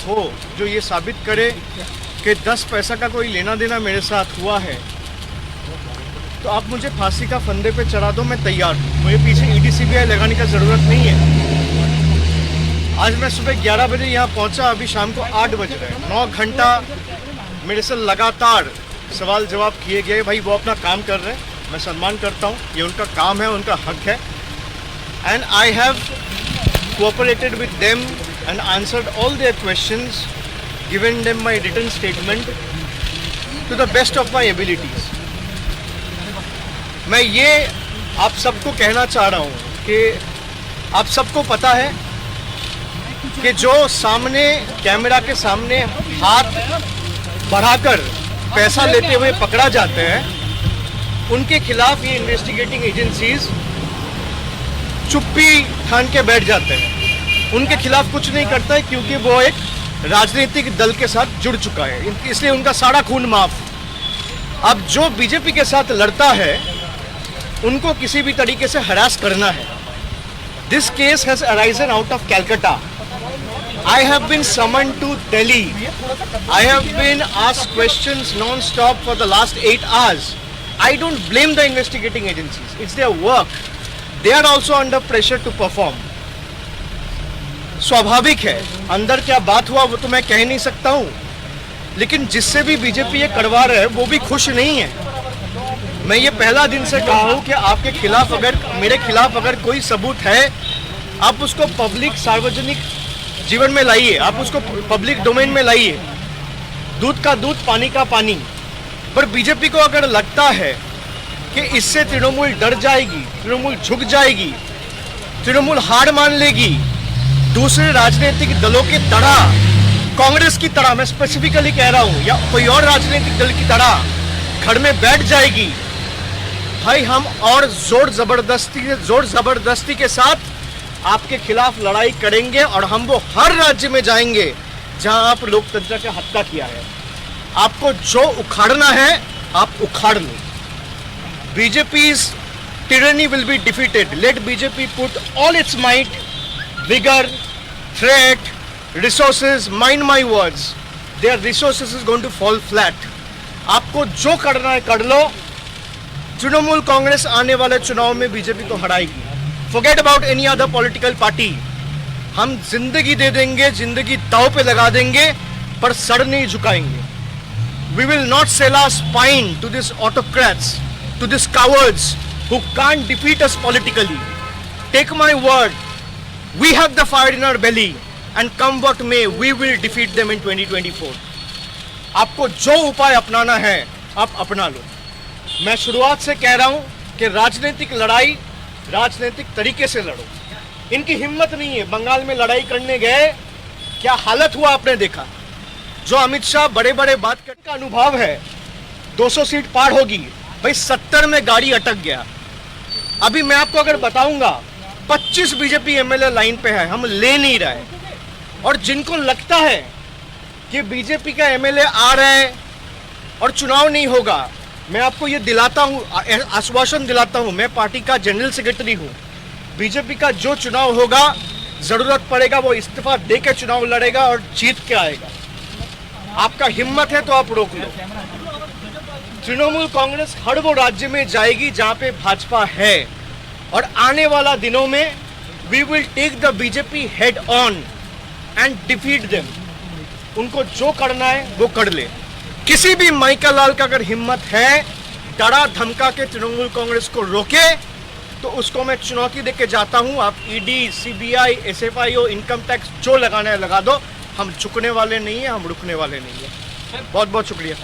हो जो ये साबित करे कि 10 पैसा का कोई लेना देना मेरे साथ हुआ है, तो आप मुझे फांसी का फंदे पे चढ़ा दो, मैं तैयार हूँ। मुझे पीछे ईडी सीबीआई लगाने का ज़रूरत नहीं है। आज मैं सुबह 11 बजे यहाँ पहुँचा, अभी शाम को 8 बज रहे हैं। 9 घंटा मेरे से लगातार सवाल जवाब किए गए। भाई वो अपना काम कर रहे हैं, मैं सम्मान करता हूँ, ये उनका काम है, उनका हक है। And I have cooperated with them and answered all their questions, given them my written statement to the best of my abilities. मैं ये आप सबको कहना चाह रहा हूँ कि आप सबको पता है कि जो सामने कैमरा के सामने हाथ बढ़ाकर पैसा लेते हुए पकड़ा जाते हैं, उनके खिलाफ ये इन्वेस्टिगेटिंग एजेंसीज चुप्पी ठान के बैठ जाते हैं। उनके खिलाफ कुछ नहीं करता है क्योंकि वो एक राजनीतिक दल के साथ जुड़ चुका है, इसलिए उनका सारा खून माफ। अब जो बीजेपी के साथ लड़ता है उनको किसी भी तरीके से हरास करना है। This case has arisen out of Calcutta. I have been summoned to Delhi. I have been asked questions non-stop for the last 8 hours. I don't blame the investigating agencies. It's their work. They are also under pressure to perform. स्वाभाविक है, अंदर क्या बात हुआ वो तो मैं कह नहीं सकता हूँ, लेकिन जिससे भी बीजेपी ये करवा रहे हैं वो भी खुश नहीं है। मैं ये पहला दिन से कहा हूँ कि आपके खिलाफ अगर, मेरे खिलाफ अगर कोई सबूत है, आप उसको पब्लिक सार्वजनिक जीवन में लाइए, आप उसको पब्लिक डोमेन में लाइए। दूध का दूध, पानी का पानी। पर बीजेपी को अगर लगता है कि इससे तृणमूल डर जाएगी, तृणमूल झुक जाएगी, तृणमूल हार मान लेगी, दूसरे राजनीतिक दलों की तरह, कांग्रेस की तरह मैं स्पेसिफिकली कह रहा हूं, या कोई और राजनीतिक दल की तरह घर में बैठ जाएगी, भाई हम और जोर जबरदस्ती के साथ आपके खिलाफ लड़ाई करेंगे और हम वो हर राज्य में जाएंगे जहां आप लोकतंत्र का हत्या किया है। आपको जो उखाड़ना है आप उखाड़ लो। BJP's tyranny will be defeated. Let BJP put all its might, vigor, threat, resources. Mind my words. Their resources is going to fall flat. आपको जो करना है कर लो। तृणमूल कांग्रेस आने वाले चुनाव में बीजेपी को हराएगी। Forget about any other political party. हम जिंदगी दे देंगे, जिंदगी दांव पे लगा देंगे, पर सर नहीं झुकाएंगे। We will not sell our spine to these autocrats, to these cowards who can't defeat us politically. Take my word, we have the fire in our belly, and come what may, we will defeat them in 2024. आपको जो उपाय अपनाना है आप अपना लो। मैं शुरुआत से कह रहा हूं कि राजनीतिक लड़ाई राजनीतिक तरीके से लड़ो। इनकी हिम्मत नहीं है। बंगाल में लड़ाई करने गए, क्या हालत हुआ आपने देखा। जो अमित शाह बड़े बड़े बात करने का अनुभव है, 200 सीट पार होगी, भाई 70 में गाड़ी अटक गया। अभी मैं आपको अगर बताऊंगा 25 बीजेपी एमएलए लाइन पे है, हम ले नहीं रहे। और जिनको लगता है कि बीजेपी का एमएलए आ रहा है और चुनाव नहीं होगा, मैं आपको ये दिलाता हूँ, आश्वासन दिलाता हूँ, मैं पार्टी का जनरल सेक्रेटरी हूँ। बीजेपी का जो चुनाव होगा, जरूरत पड़ेगा वो इस्तीफा दे के चुनाव लड़ेगा और जीत के आएगा। आपका हिम्मत है तो आप रोक लो। तृणमूल कांग्रेस हर वो राज्य में जाएगी जहां पे भाजपा है, और आने वाला दिनों में we will take the BJP head on and defeat them. उनको जो करना है वो कर ले। किसी भी माइका लाल का अगर हिम्मत है डरा धमका के तृणमूल कांग्रेस को रोके, तो उसको मैं चुनौती देके जाता हूं। आप ED, CBI, SFIO, income tax जो लगाना है लगा दो, हम झुकने वाले नहीं है, हम रुकने वाले नहीं है। बहुत बहुत शुक्रिया।